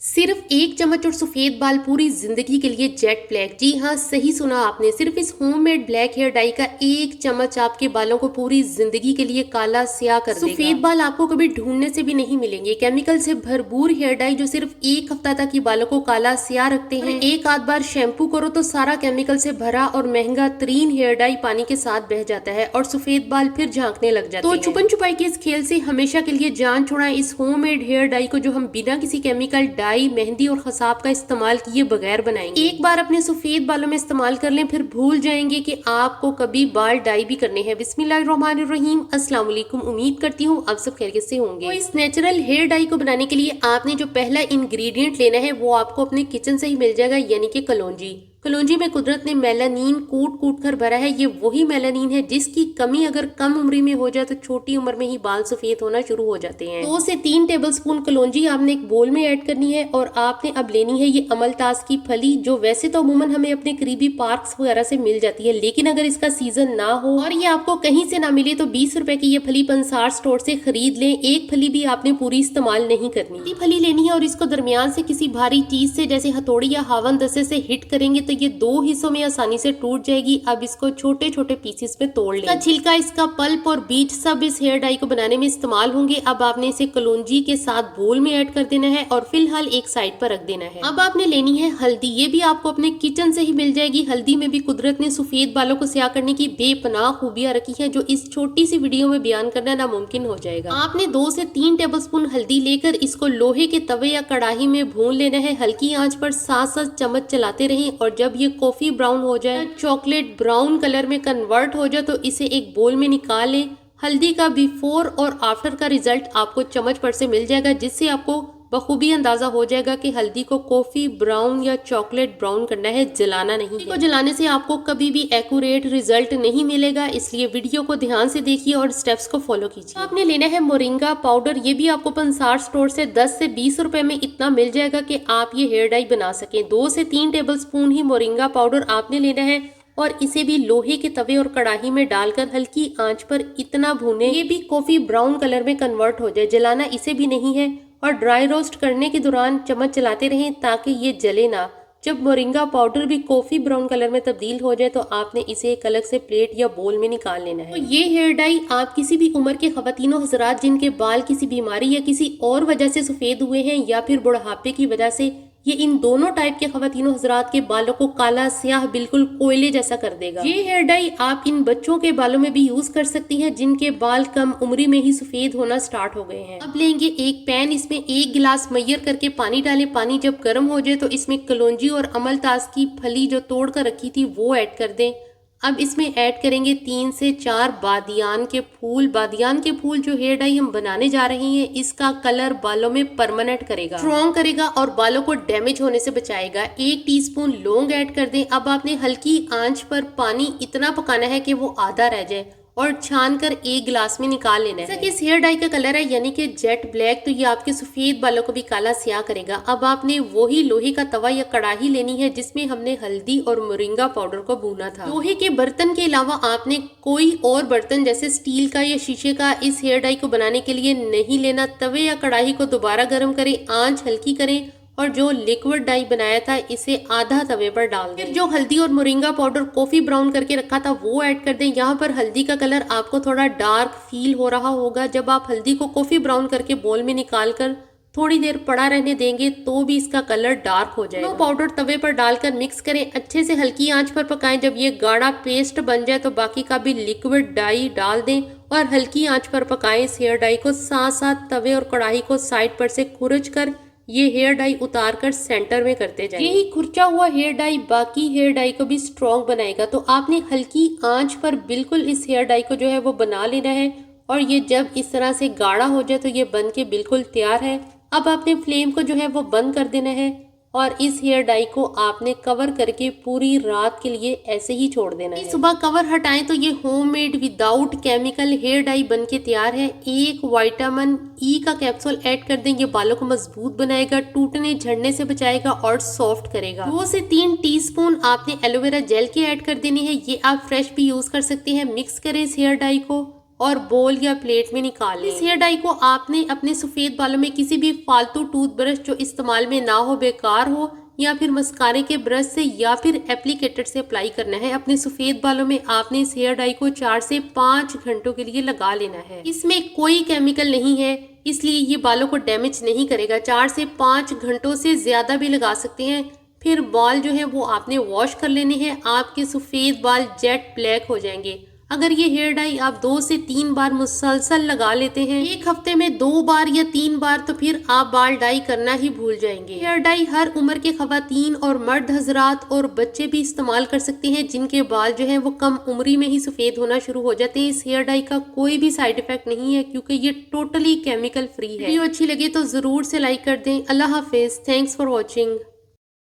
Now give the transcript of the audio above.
सिर्फ एक चम्मच और सफेद बाल पूरी जिंदगी के लिए जेट ब्लैक। जी हाँ, सही सुना आपने। सिर्फ इस होममेड ब्लैक हेयर डाई का एक चम्मच आपके बालों को पूरी जिंदगी के लिए काला स्याह कर देगा। सफेद बाल आपको कभी ढूंढने से भी नहीं मिलेंगे। केमिकल से भरपूर हेयर डाई जो सिर्फ एक हफ्ता तक ही बालों को काला स्याह रखते हैं। एक आध बार शैम्पू करो तो सारा केमिकल से भरा और महंगा तरीन हेयर डाई पानी के साथ बह जाता है और सफेद बाल फिर झांकने लग जाते हैं। तो छुपन छुपाई के इस खेल से हमेशा के लिए जान छुड़ाएं इस होममेड हेयर डाई को, जो हम बिना किसी केमिकल, डाई, मेहंदी और खसाब का इस्तेमाल किए बगैर बनाएंगे। एक बार अपने सफेद बालों में इस्तेमाल कर लें, फिर भूल जाएंगे कि आपको कभी बाल डाई भी करने हैं। बिस्मिल्लाहिर्रहमानिर्रहीम। अस्सलाम वालेकुम। उम्मीद करती हूँ आप सब खैरियत से होंगे। तो इस नेचुरल हेयर डाई को बनाने के लिए आपने जो पहला इंग्रेडिएंट लेना है वो आपको अपने किचन से ही मिल जाएगा, यानी कि कलौंजी। कलौंजी में कुदरत ने मेलानीन कूट कूट कर भरा है। ये वही मेलानीन है जिसकी कमी अगर कम उम्र में हो जाए तो छोटी उम्र में ही बाल सफेद होना शुरू हो जाते हैं। 2 से 3 टेबलस्पून कलौंजी आपने एक बोल में ऐड करनी है और आपने अब लेनी है ये अमलतास की फली, जो वैसे तो अमूमन हमें अपने करीबी पार्क्स वगैरह से मिल जाती है, लेकिन अगर इसका सीजन ना हो और ये आपको कहीं से ना मिले तो 20 रुपए की ये फली पंसार स्टोर से खरीद लें। एक फली भी आपने पूरी इस्तेमाल नहीं करनी। फली लेनी है और इसको दरमियान से किसी भारी चीज से जैसे हथौड़ी या हावन दस्ते से हिट करेंगे तो ये 2 हिस्सों में आसानी से टूट जाएगी। अब इसको छोटे छोटे पीसेस में तोड़ लें। इसका छिलका, इसका पल्प और बीज सब इस हेयर डाई को बनाने में इस्तेमाल होंगे। अब आपने इसे कलौंजी के साथ बोल में ऐड कर देना है और फिलहाल एक साइड पर रख देना है। अब आपने लेनी है हल्दी। ये भी आपको अपने किचन से ही मिल जाएगी। हल्दी में भी कुदरत ने सफेद बालों को स्याह करने की बेपनाह खूबियां रखी है, जो इस छोटी सी वीडियो में बयान करना नामुमकिन हो जाएगा। आपने 2 से 3 टेबलस्पून हल्दी लेकर इसको लोहे के तवे या कढ़ाई में भून लेना है। हल्की आंच पर 7-7 चम्मच चलाते रहें और जब ये कॉफी ब्राउन हो जाए, चॉकलेट ब्राउन कलर में कन्वर्ट हो जाए तो इसे एक बोल में निकाल लें। हल्दी का बिफोर और आफ्टर का रिजल्ट आपको चम्मच पर से मिल जाएगा, जिससे आपको बखूबी अंदाजा हो जाएगा कि हल्दी को कॉफी ब्राउन या चॉकलेट ब्राउन करना है, जलाना नहीं है। जलाने से आपको कभी भी एक्यूरेट रिजल्ट नहीं मिलेगा, इसलिए वीडियो को ध्यान से देखिए और स्टेप्स को फॉलो कीजिए। आपने लेना है मोरिंगा पाउडर। ये भी आपको पंसार स्टोर से 10 से 20 रुपए में इतना मिल जाएगा कि आप ये हेयर डाई बना सकें। 2 से 3 टेबलस्पून ही मोरिंगा पाउडर आपने लेना है और इसे भी लोहे के तवे और कढ़ाई में डालकर हल्की आंच पर इतना भूनें ये भी कॉफी ब्राउन कलर में कन्वर्ट हो जाए। जलाना इसे भी नहीं है और ड्राई रोस्ट करने के दौरान चम्मच चलाते रहें ताकि ये जले ना। जब मोरिंगा पाउडर भी कॉफी ब्राउन कलर में तब्दील हो जाए तो आपने इसे एक अलग से प्लेट या बोल में निकाल लेना है। तो ये हेयर डाई आप किसी भी उम्र के खवातीनों हजरात जिनके बाल किसी बीमारी या किसी और वजह से सफेद हुए हैं या फिर बुढ़ापे की वजह से, ये इन दोनों टाइप के खवातीनों हजरात के बालों को काला स्याह बिल्कुल कोयले जैसा कर देगा। ये हेयर डाई आप इन बच्चों के बालों में भी यूज कर सकती हैं जिनके बाल कम उम्री में ही सफेद होना स्टार्ट हो गए हैं। अब लेंगे एक पैन, इसमें 1 गिलास मैयर करके पानी डालें। पानी जब गर्म हो जाए तो इसमें कलौंजी और अमलतास की फली जो तोड़ कर रखी थी वो ऐड कर दें। अब इसमें ऐड करेंगे 3 से 4 बादियान के फूल। बादियान के फूल जो हेयर डाई हम बनाने जा रहे हैं, इसका कलर बालों में परमानेंट करेगा, स्ट्रॉन्ग करेगा और बालों को डैमेज होने से बचाएगा। 1 टीस्पून लौंग ऐड कर दें। अब आपने हल्की आंच पर पानी इतना पकाना है कि वो आधा रह जाए और छान कर 1 गिलास में निकाल लेना है। जैसा कि इस हेयर डाई का कलर है यानी कि जेट ब्लैक, तो ये आपके सफेद बालों को भी काला स्याह करेगा। अब आपने वही लोहे का तवा या कढ़ाई लेनी है जिसमें हमने हल्दी और मोरिंगा पाउडर को भूना था। लोहे के बर्तन के अलावा आपने कोई और बर्तन जैसे स्टील का या शीशे का इस हेयर डाई को बनाने के लिए नहीं लेना। तवे या कढ़ाई को दोबारा गर्म करें, आंच हल्की करें और जो लिक्विड डाई बनाया था इसे आधा तवे पर डाल दें। फिर जो हल्दी और मोरिंगा पाउडर कॉफी ब्राउन करके रखा था वो ऐड कर दें। यहाँ पर हल्दी का कलर आपको थोड़ा डार्क फील हो रहा होगा। जब आप हल्दी को कॉफी ब्राउन करके बोल में निकाल कर थोड़ी देर पड़ा रहने देंगे तो भी इसका कलर डार्क हो जाएगा। पाउडर तवे पर डालकर मिक्स करें, अच्छे से हल्की आंच पर पकाएं। जब ये गाढ़ा पेस्ट बन जाए तो बाकी का भी लिक्विड डाई डाल दें और हल्की आंच पर पकाएं। इस हेयर डाई को साथ साथ तवे और कढ़ाई को साइड पर से खुरच कर ये हेयर डाई उतार कर सेंटर में करते जाएं। यही खुरचा हुआ हेयर डाई बाकी हेयर डाई को भी स्ट्रॉन्ग बनाएगा। तो आपने हल्की आंच पर बिल्कुल इस हेयर डाई को जो है वो बना लेना है और ये जब इस तरह से गाढ़ा हो जाए तो ये बन के बिल्कुल तैयार है। अब आपने फ्लेम को जो है वो बंद कर देना है और इस हेयर डाई को आपने कवर करके पूरी रात के लिए ऐसे ही छोड़ देना है। सुबह कवर हटाएं तो ये homemade without chemical hair dye बनके तैयार है। 1 विटामिन ई का कैप्सूल ऐड कर दें। ये बालों को मजबूत बनाएगा, टूटने झड़ने से बचाएगा और सॉफ्ट करेगा। 2 से 3 टीस्पून आपने एलोवेरा जेल के ऐड कर देनी है। ये आप फ्रेश भी यूज कर सकते हैं। मिक्स करें इस हेयर डाई को और बोल या प्लेट में निकाल लें। इस हेयर डाई को आपने अपने सफेद बालों में किसी भी फालतू टूथब्रश जो इस्तेमाल में ना हो, बेकार हो, या फिर मस्कारे के ब्रश से या फिर एप्लीकेटर से अप्लाई करना है। अपने सफेद बालों में आपने इस हेयर डाई को 4 से 5 घंटों के लिए लगा लेना है। इसमें कोई केमिकल नहीं है, इसलिए ये बालों को डैमेज नहीं करेगा। 4 से 5 घंटों से ज्यादा भी लगा सकते हैं। फिर बाल जो है वो आपने वॉश कर लेने हैं। आपके सफेद बाल जेट ब्लैक हो जाएंगे। अगर ये हेयर डाई आप 2 से 3 बार मुसलसल लगा लेते हैं, एक हफ्ते में 2 बार या 3 बार, तो फिर आप बाल डाई करना ही भूल जाएंगे। हेयर डाई हर उम्र के खवातीन और मर्द हजरात और बच्चे भी इस्तेमाल कर सकते हैं जिनके बाल जो है वो कम उम्री में ही सफेद होना शुरू हो जाते हैं। इस हेयर डाई का कोई भी साइड इफेक्ट नहीं है क्योंकि ये टोटली केमिकल फ्री है। वीडियो अच्छी लगे तो जरूर से लाइक कर दें। अल्लाह हाफिज। Thanks for watching.